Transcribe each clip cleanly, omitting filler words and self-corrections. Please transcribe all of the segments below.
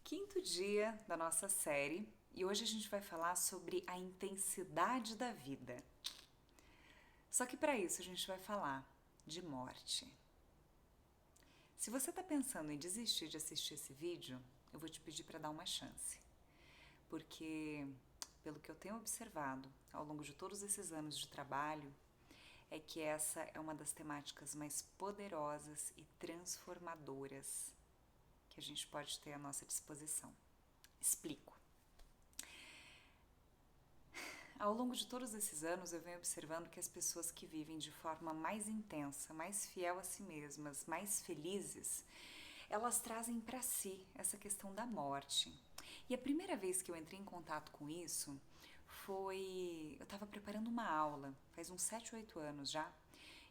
Quinto dia da nossa série e hoje a gente vai falar sobre a intensidade da vida. Só que para isso a gente vai falar de morte. Se você está pensando em desistir de assistir esse vídeo, eu vou te pedir para dar uma chance. Porque, pelo que eu tenho observado ao longo de todos esses anos de trabalho, é que essa é uma das temáticas mais poderosas e transformadoras que a gente pode ter à nossa disposição. Explico. Ao longo de todos esses anos, eu venho observando que as pessoas que vivem de forma mais intensa, mais fiel a si mesmas, mais felizes, elas trazem para si essa questão da morte. E a primeira vez que eu entrei em contato com isso foi... Eu estava preparando uma aula, faz uns 7, 8 anos já,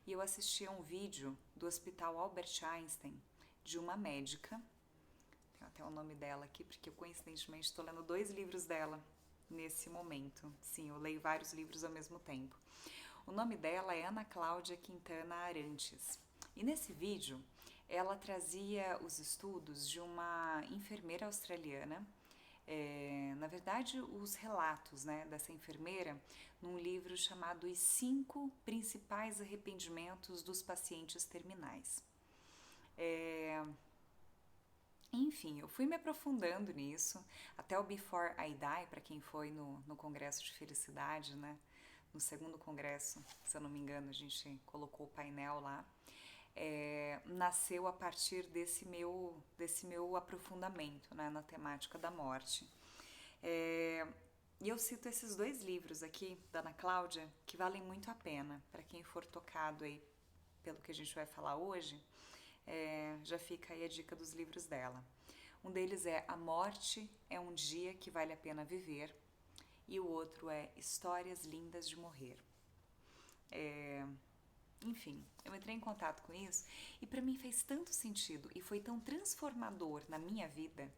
e eu assisti a um vídeo do Hospital Albert Einstein, de uma médica. Tem até o nome dela aqui, porque eu coincidentemente estou lendo 2 livros dela nesse momento. Sim, eu leio vários livros ao mesmo tempo. O nome dela é Ana Cláudia Quintana Arantes. E nesse vídeo, ela trazia os estudos de uma enfermeira australiana, na verdade, os relatos, né, dessa enfermeira num livro chamado Os 5 Principais Arrependimentos dos Pacientes Terminais. Enfim, eu fui me aprofundando nisso, até o Before I Die, para quem foi no Congresso de Felicidade, né? No segundo congresso, se eu não me engano, a gente colocou o painel lá. Nasceu a partir desse meu aprofundamento, né, na temática da morte. E eu cito esses 2 livros aqui, da Ana Cláudia, que valem muito a pena para quem for tocado aí pelo que a gente vai falar hoje. Já fica aí a dica dos livros dela. Um deles é A Morte é um Dia que Vale a Pena Viver e o outro é Histórias Lindas de Morrer. Enfim, eu entrei em contato com isso e para mim fez tanto sentido e foi tão transformador na minha vida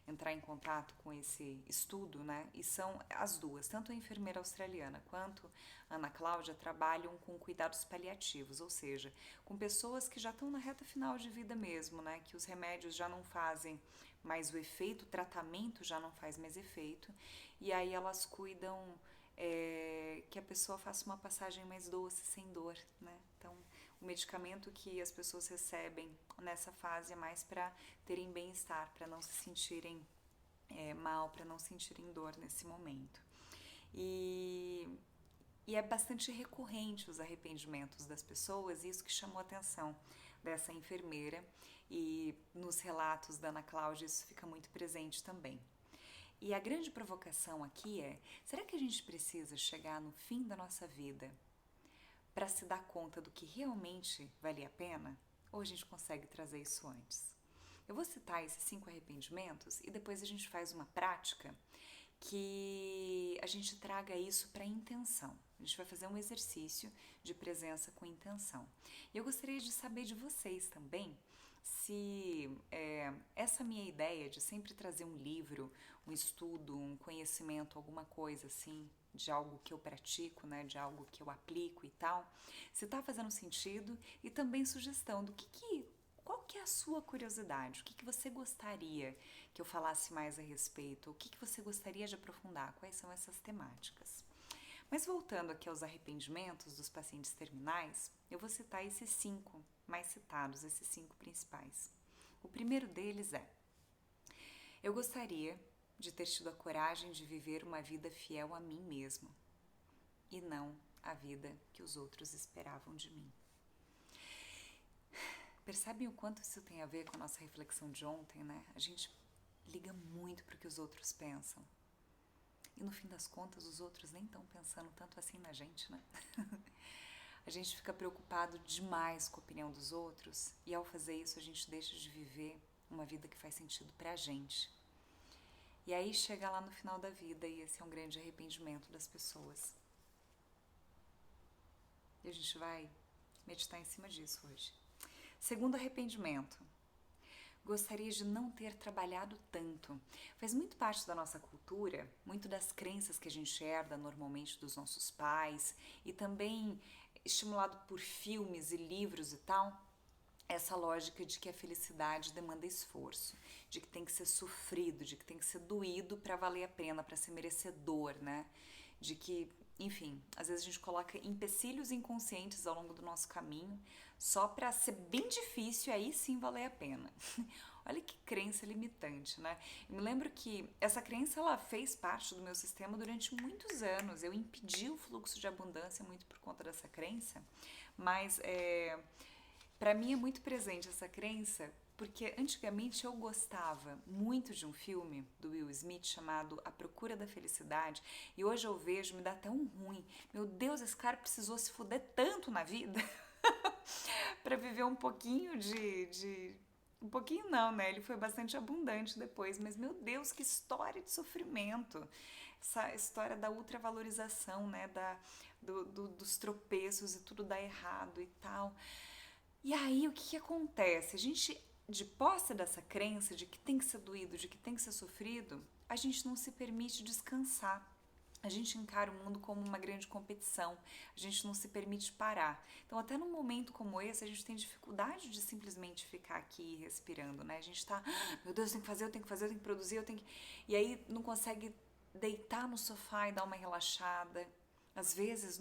entrar em contato com esse estudo, né? E são as duas, tanto a enfermeira australiana quanto a Ana Cláudia trabalham com cuidados paliativos, ou seja, com pessoas que já estão na reta final de vida mesmo, né? Que os remédios já não fazem mais o efeito, o tratamento já não faz mais efeito, e aí elas cuidam que a pessoa faça uma passagem mais doce, sem dor, né? Então, o medicamento que as pessoas recebem nessa fase é mais para terem bem-estar, para não se sentirem mal, para não sentirem dor nesse momento. E é bastante recorrente os arrependimentos das pessoas, isso que chamou a atenção dessa enfermeira, e nos relatos da Ana Cláudia isso fica muito presente também. E a grande provocação aqui é, será que a gente precisa chegar no fim da nossa vida para se dar conta do que realmente valia a pena? Ou a gente consegue trazer isso antes? Eu vou citar esses 5 arrependimentos e depois a gente faz uma prática que a gente traga isso para intenção. A gente vai fazer um exercício de presença com intenção. E eu gostaria de saber de vocês também se essa minha ideia de sempre trazer um livro, um estudo, um conhecimento, alguma coisa assim, de algo que eu pratico, né, de algo que eu aplico e tal, se está fazendo sentido, e também sugestão do qual que é a sua curiosidade, o que você gostaria que eu falasse mais a respeito, o que você gostaria de aprofundar, quais são essas temáticas. Mas voltando aqui aos arrependimentos dos pacientes terminais, eu vou citar esses 5 mais citados, esses 5 principais. O primeiro deles é: eu gostaria de ter tido a coragem de viver uma vida fiel a mim mesmo e não a vida que os outros esperavam de mim. Percebem o quanto isso tem a ver com a nossa reflexão de ontem, né? A gente liga muito para o que os outros pensam. E no fim das contas, os outros nem estão pensando tanto assim na gente, né? A gente fica preocupado demais com a opinião dos outros e ao fazer isso a gente deixa de viver uma vida que faz sentido pra gente. E aí chega lá no final da vida e esse é um grande arrependimento das pessoas. E a gente vai meditar em cima disso hoje. Segundo arrependimento: gostaria de não ter trabalhado tanto. Faz muito parte da nossa cultura, muito das crenças que a gente herda normalmente dos nossos pais e também estimulado por filmes e livros e tal, essa lógica de que a felicidade demanda esforço, de que tem que ser sofrido, de que tem que ser doído para valer a pena, para ser merecedor, né? De que, enfim, às vezes a gente coloca empecilhos inconscientes ao longo do nosso caminho só para ser bem difícil e aí sim valer a pena. Olha que crença limitante, né? Eu me lembro que essa crença ela fez parte do meu sistema durante muitos anos. Eu impedi o fluxo de abundância muito por conta dessa crença, mas para mim é muito presente essa crença porque antigamente eu gostava muito de um filme do Will Smith chamado A Procura da Felicidade e hoje eu vejo, me dá até um ruim. Meu Deus, esse cara precisou se fuder tanto na vida para viver um pouquinho um pouquinho não, né? Ele foi bastante abundante depois, mas meu Deus, que história de sofrimento. Essa história da ultravalorização, né? Dos tropeços e tudo dá errado e tal. E aí, o que acontece? A gente, de posse dessa crença de que tem que ser doído, de que tem que ser sofrido, a gente não se permite descansar. A gente encara o mundo como uma grande competição, a gente não se permite parar. Então, até num momento como esse, a gente tem dificuldade de simplesmente ficar aqui respirando, né? A gente tá, meu Deus, eu tenho que fazer, eu tenho que fazer, eu tenho que produzir, eu tenho que... E aí não consegue deitar no sofá e dar uma relaxada. Às vezes,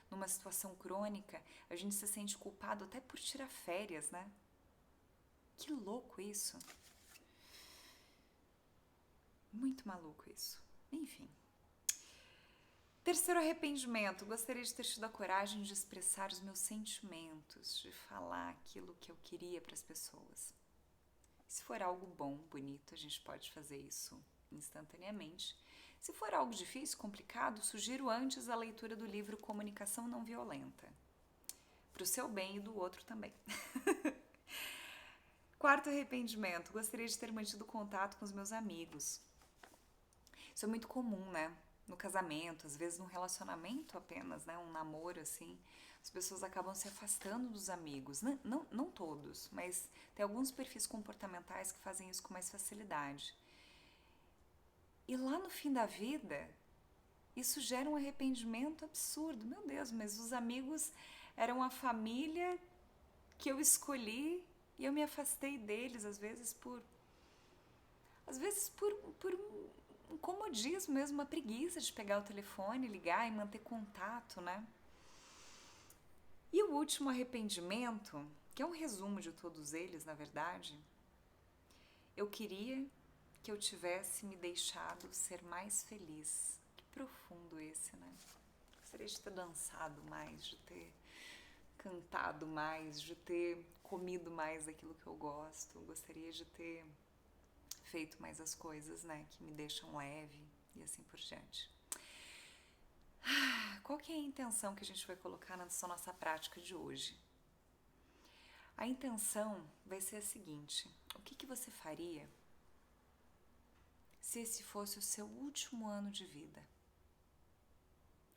numa situação crônica, a gente se sente culpado até por tirar férias, né? Que louco isso. Muito maluco isso. Enfim. Terceiro arrependimento, gostaria de ter tido a coragem de expressar os meus sentimentos, de falar aquilo que eu queria para as pessoas. Se for algo bom, bonito, a gente pode fazer isso instantaneamente. Se for algo difícil, complicado, sugiro antes a leitura do livro Comunicação Não Violenta, para o seu bem e do outro também. Quarto arrependimento, gostaria de ter mantido contato com os meus amigos. Isso é muito comum, né? No casamento, às vezes num relacionamento apenas, né? Um namoro assim, as pessoas acabam se afastando dos amigos. Não todos, mas tem alguns perfis comportamentais que fazem isso com mais facilidade. E lá no fim da vida, isso gera um arrependimento absurdo. Meu Deus, mas os amigos eram a família que eu escolhi e eu me afastei deles, às vezes por um comodismo mesmo, uma preguiça de pegar o telefone, ligar e manter contato, né? E o último arrependimento, que é um resumo de todos eles, na verdade, eu queria que eu tivesse me deixado ser mais feliz. Que profundo esse, né? Gostaria de ter dançado mais, de ter cantado mais, de ter comido mais daquilo que eu gosto. Gostaria de ter feito mais as coisas, né, que me deixam leve e assim por diante. Qual que é a intenção que a gente vai colocar nessa nossa prática de hoje? A intenção vai ser a seguinte: o que você faria se esse fosse o seu último ano de vida?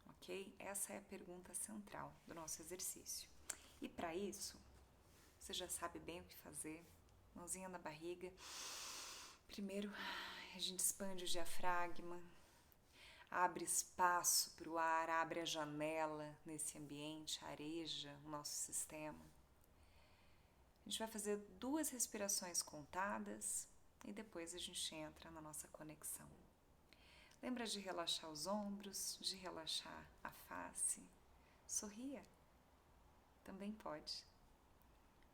Ok? Essa é a pergunta central do nosso exercício. E para isso, você já sabe bem o que fazer, mãozinha na barriga. Primeiro, a gente expande o diafragma, abre espaço para o ar, abre a janela nesse ambiente, areja o nosso sistema. A gente vai fazer 2 respirações contadas e depois a gente entra na nossa conexão. Lembra de relaxar os ombros, de relaxar a face. Sorria, também pode.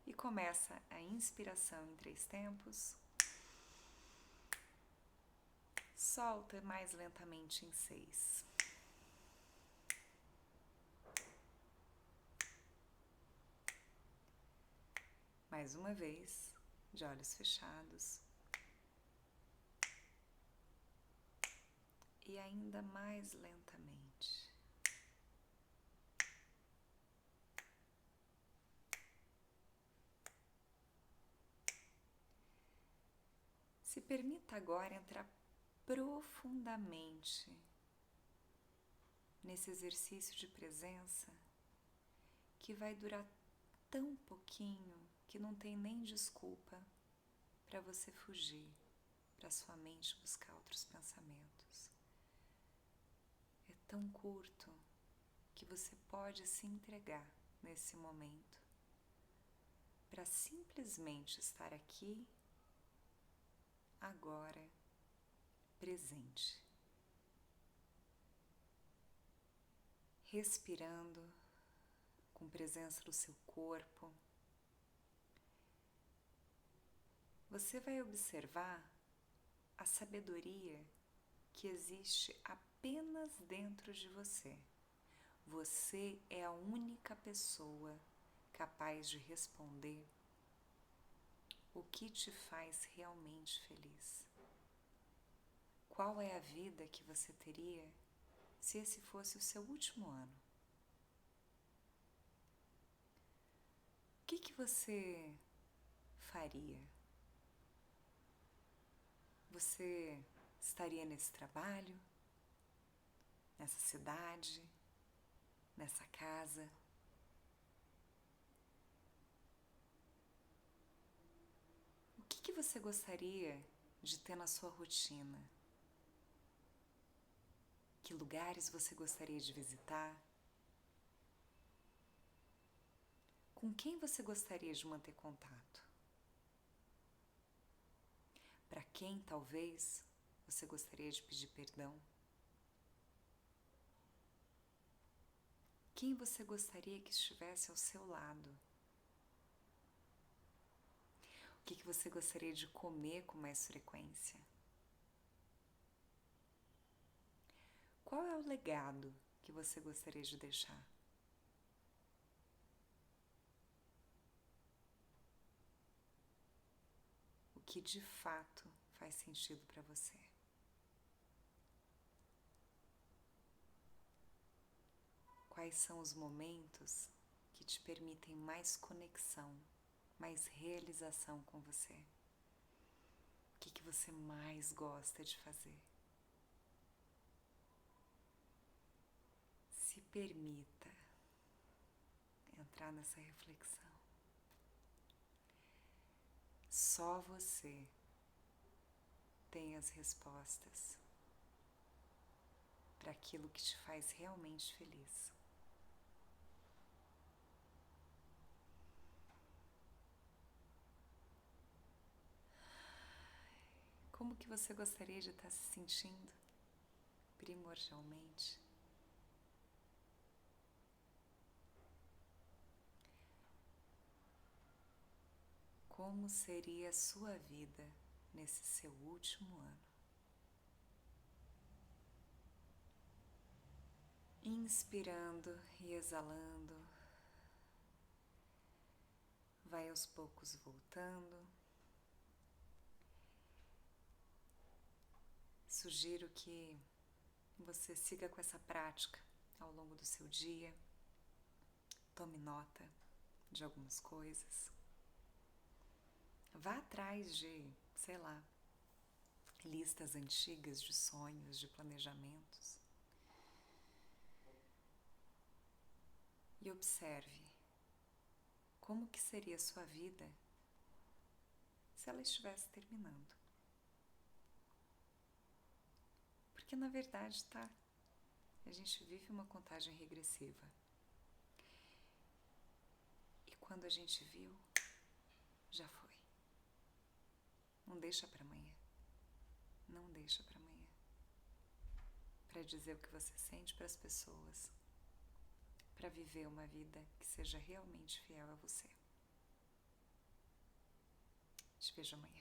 E começa a inspiração em 3 tempos. Solta mais lentamente em 6. Mais uma vez, de olhos fechados. E ainda mais lentamente. Se permita agora entrar profundamente nesse exercício de presença que vai durar tão pouquinho que não tem nem desculpa para você fugir, para sua mente buscar outros pensamentos. É tão curto que você pode se entregar nesse momento para simplesmente estar aqui, agora, presente. Respirando com presença do seu corpo, você vai observar a sabedoria que existe apenas dentro de você. Você é a única pessoa capaz de responder o que te faz realmente feliz. Qual é a vida que você teria se esse fosse o seu último ano? O que você faria? Você estaria nesse trabalho, nessa cidade, nessa casa? O que você gostaria de ter na sua rotina? Que lugares você gostaria de visitar? Com quem você gostaria de manter contato? Para quem, talvez, você gostaria de pedir perdão? Quem você gostaria que estivesse ao seu lado? O que você gostaria de comer com mais frequência? Qual é o legado que você gostaria de deixar? O que de fato faz sentido para você? Quais são os momentos que te permitem mais conexão, mais realização com você? O que você mais gosta de fazer? Se permita entrar nessa reflexão. Só você tem as respostas para aquilo que te faz realmente feliz. Como que você gostaria de estar se sentindo primordialmente? Como seria a sua vida nesse seu último ano? Inspirando e exalando, vai aos poucos voltando. Sugiro que você siga com essa prática ao longo do seu dia. Tome nota de algumas coisas. Vá atrás de, sei lá, listas antigas de sonhos, de planejamentos. E observe como que seria a sua vida se ela estivesse terminando. Porque na verdade, a gente vive uma contagem regressiva. E quando a gente viu, já foi. Não deixa para amanhã. Não deixa para amanhã. Para dizer o que você sente para as pessoas. Para viver uma vida que seja realmente fiel a você. Te vejo amanhã.